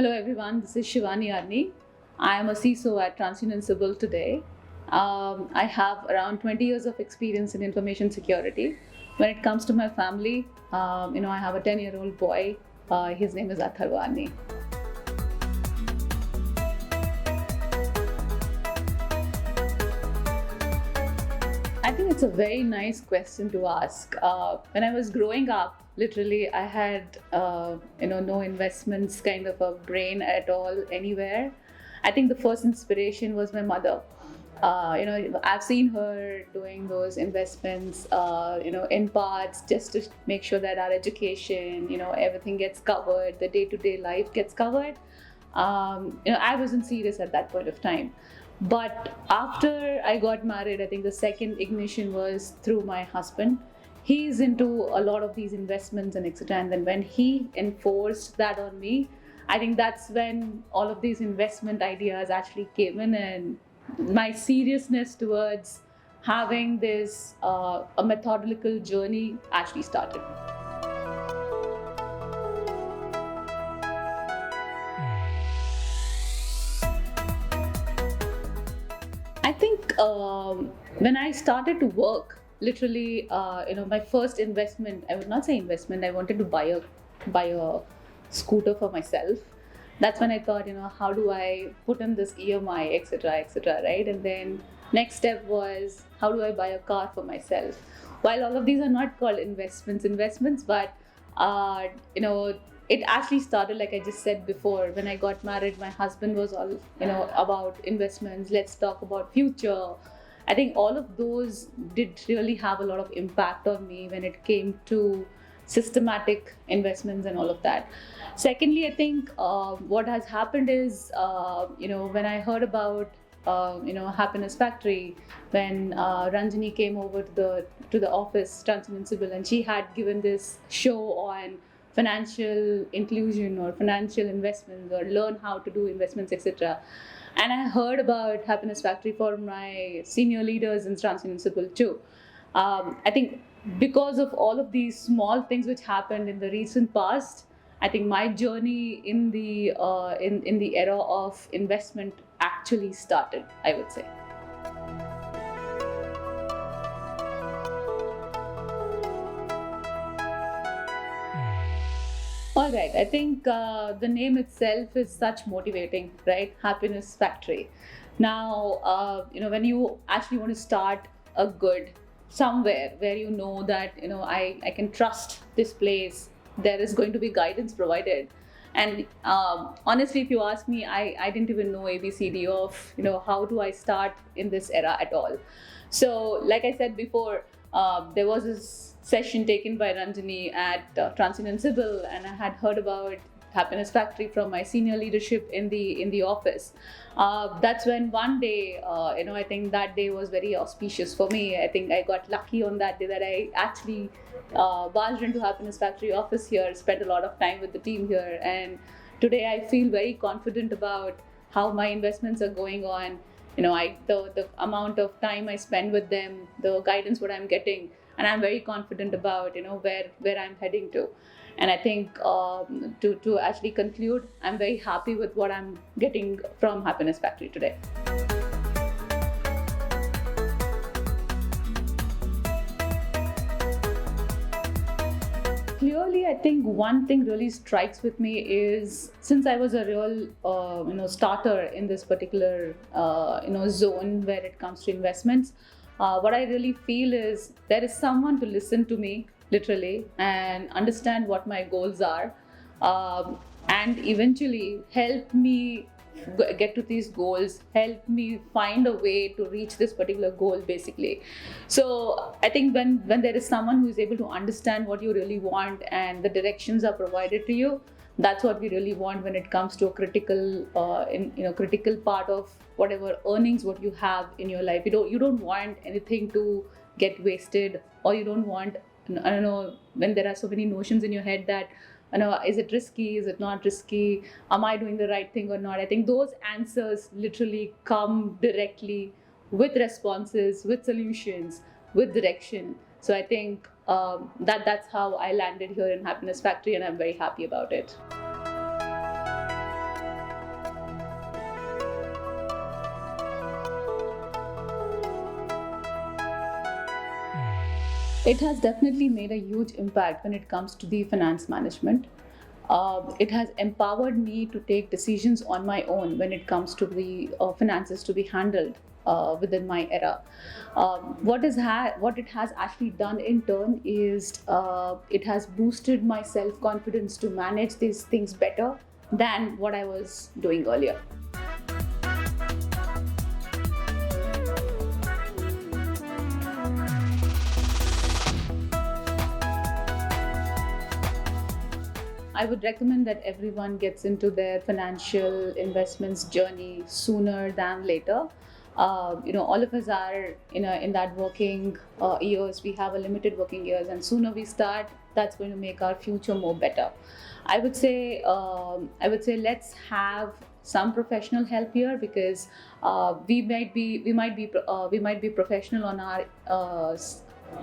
Hello everyone, this is Shivani Arni. I am a CISO at Transunion today. I have around 20 years of experience in information security. When it comes to my family, I have a 10-year-old boy. His name is Arni. I think it's a very nice question to ask. When I was growing up, literally, I had no investments kind of a brain at all anywhere. I think the first inspiration was my mother. I've seen her doing those investments, in parts just to make sure that our education, everything gets covered, the day-to-day life gets covered. I wasn't serious at that point of time. But after I got married, I think the second ignition was through my husband. He's into a lot of these investments and etc. And then when he enforced that on me, I think that's when all of these investment ideas actually came in, and my seriousness towards having this a methodical journey actually started. I think when I started to work, literally, my first investment, I would not say investment, I wanted to buy a scooter for myself. That's when I thought, how do I put in this EMI, etc., right? And then next step was, how do I buy a car for myself? While all of these are not called investments, but uh, you know, it actually started, like I just said before, when I got married. My husband was all, about investments. Let's talk about future. I think all of those did really have a lot of impact on me when it came to systematic investments and all of that. Secondly, I think what has happened is, when I heard about, Happiness Factory, when Ranjani came over to the office, Transunion, and she had given this show on financial inclusion or financial investments or learn how to do investments, etc. And I heard about Happiness Factory from my senior leaders in Transunion too. I think because of all of these small things which happened in the recent past, I think my journey in the in the era of investment actually started, I would say. All right, I think the name itself is such motivating, right? Happiness Factory. Now, when you actually want to start a good somewhere where you know that, I can trust this place, there is going to be guidance provided. And honestly, if you ask me, I didn't even know ABCD of, how do I start in this era at all. So, like I said before, there was this session taken by Ranjani at Transunion Civil, and I had heard about Happiness Factory from my senior leadership in the office. That's when one day, I think that day was very auspicious for me. I think I got lucky on that day that I actually barged into Happiness Factory office here, spent a lot of time with the team here, and today I feel very confident about how my investments are going on. The amount of time I spend with them, the guidance what I'm getting, and I'm very confident about where I'm heading to. And I think to actually conclude, I'm very happy with what I'm getting from Happiness Factory today. Clearly, I think one thing really strikes with me is, since I was a real starter in this particular zone where it comes to investments, what I really feel is there is someone to listen to me literally and understand what my goals are, and eventually help me get to these goals, help me find a way to reach this particular goal basically. So I think when there is someone who is able to understand what you really want and the directions are provided to you, that's what we really want when it comes to a critical part of whatever earnings what you have in your life. You don't want anything to get wasted, or you don't want, I don't know, when there are so many notions in your head that, is it risky, is it not risky, am I doing the right thing or not? I think those answers literally come directly with responses, with solutions, with direction. So I think that's how I landed here in Happiness Factory, and I'm very happy about it. It has definitely made a huge impact when it comes to the finance management. It has empowered me to take decisions on my own when it comes to the finances to be handled within my era. What it has actually done in turn is it has boosted my self confidence to manage these things better than what I was doing earlier. I would recommend that everyone gets into their financial investments journey sooner than later. All of us are in that working years. We have a limited working years, and sooner we start, that's going to make our future more better. I would say let's have some professional help here, because we might be professional on our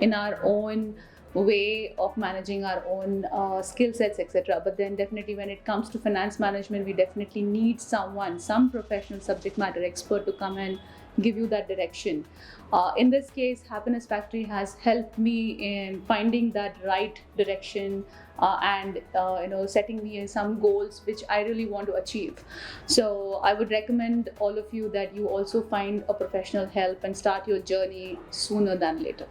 in our own way of managing our own skill sets, etc. But then definitely when it comes to finance management, we definitely need some professional subject matter expert to come and give you that direction. In this case, Happiness Factory has helped me in finding that right direction, and setting me in some goals which I really want to achieve. So I would recommend all of you that you also find a professional help and start your journey sooner than later.